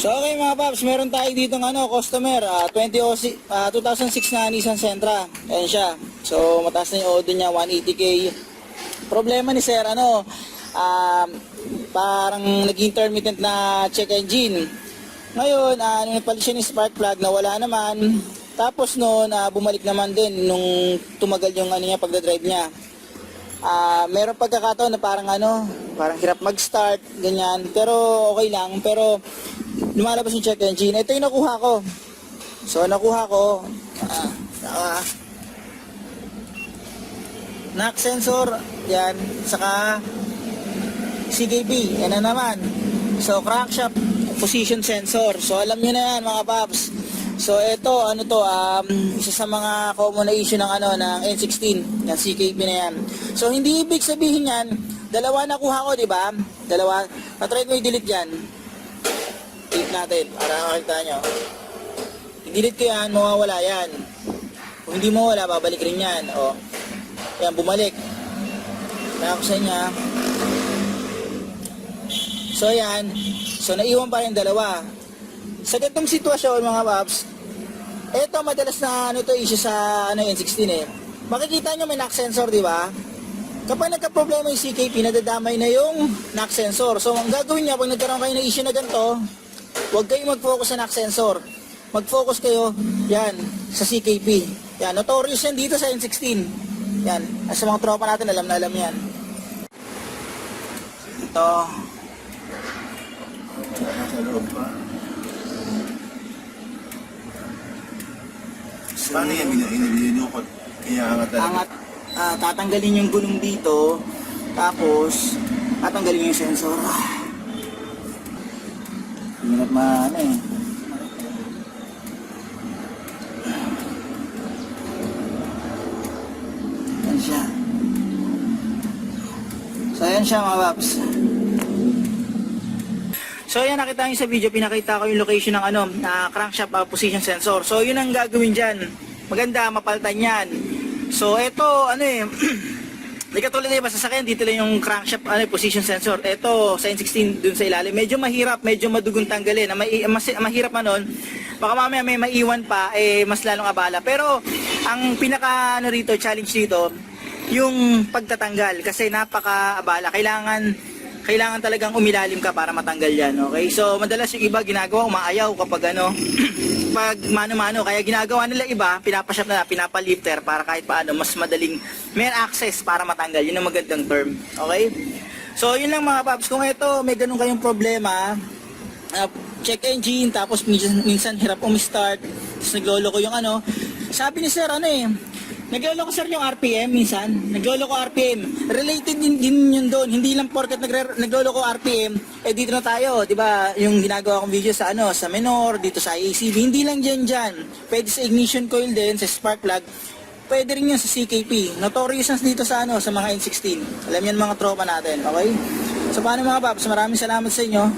So okay mga paps, meron tayo dito ng customer, 2006 na Nissan Sentra. Ayan siya. So mataas na yung order niya, 180k. Problema ni sir, parang nag-intermittent na check engine. Ngayon, napalit siya ng spark plug na wala naman. Tapos noon, bumalik naman din nung tumagal yung niya, pagdadrive niya. Meron pagkakataon na parang hirap mag-start, ganyan. Pero okay lang, pero lumalabas yung check engine. Ito yung nakuha ko. So nakuha ko, knock sensor, yan, saka CKP, yan na naman. So crankshaft position sensor. So alam nyo na yan mga paps. So ito, isa sa mga common na issue ng N16, yan CKP na yan. So hindi ibig sabihin yan, dalawa nakuha ko, di ba? Dalawa. Patry mo i-delete yan. Delete natin para makita nyo. I-delete ko yan, mawawala yan. Kung hindi mawala, babalik rin yan. O, yan, bumalik. Kaya ko sa inyo. So yan. So naiwan pa rin dalawa. Sa ganitong sitwasyon mga paps, ito madalas na issue sa N16 eh. Makikita nyo may knock sensor, di ba? Kapag nagka-problema yung CKP, nadadamay na yung knock sensor. So ang gagawin niya, pag nagkaroon kayo ng issue na ganito, huwag kayong mag-focus sa knock sensor. Mag-focus kayo, yan, sa CKP. Yan, notorious yan dito sa N16. Yan, sa mga tropa natin, alam na alam yan. Ito. Nasa loob pa. Paano yan? Binukot. Kaya angat talaga. Tatanggalin yung gulong dito, tapos tatanggalin yung sensor. Hindi na Yan siya. So ayan siya mga paps. So ayan, nakita nyo sa video, pinakita ko yung location ng crankshaft position sensor. So yun ang gagawin dyan. Maganda, mapaltan yan. So ito, di katulad na iba sasakyan, dito lang yung crankshaft position sensor. Ito, sa N16 dun sa ilalim. Medyo mahirap, medyo madugong tanggalin. Mahirap nun, baka mamaya may maiwan pa, mas lalong abala. Pero ang pinaka rito, challenge dito, yung pagtatanggal. Kasi napaka-abala. Kailangan talagang umilalim ka para matanggal yan, okay? So, madalas yung iba ginagawa, umaayaw kapag pag mano-mano. Kaya ginagawa nila iba, pinapashop na, pinapalifter para kahit paano, mas madaling may access para matanggal. Yun ang magandang term, okay? So, yun lang mga paps. Kung ito, may ganun kayong problema, check engine, tapos minsan hirap umistart, tapos nagloloko yung sabi ni sir, nagloloko sir yung RPM minsan. Nagloloko RPM. Related din yun doon. Hindi lang porket nagloloko RPM, dito na tayo, 'di ba? Yung ginagawa kong video sa sa minor, dito sa ACV. Hindi lang diyan. Pwede sa ignition coil din, sa spark plug. Pwede rin yun sa CKP. Notorious dito sa sa mga N16. Alam yan mga tropa natin, okay? So paano mga paps, maraming salamat sa inyo.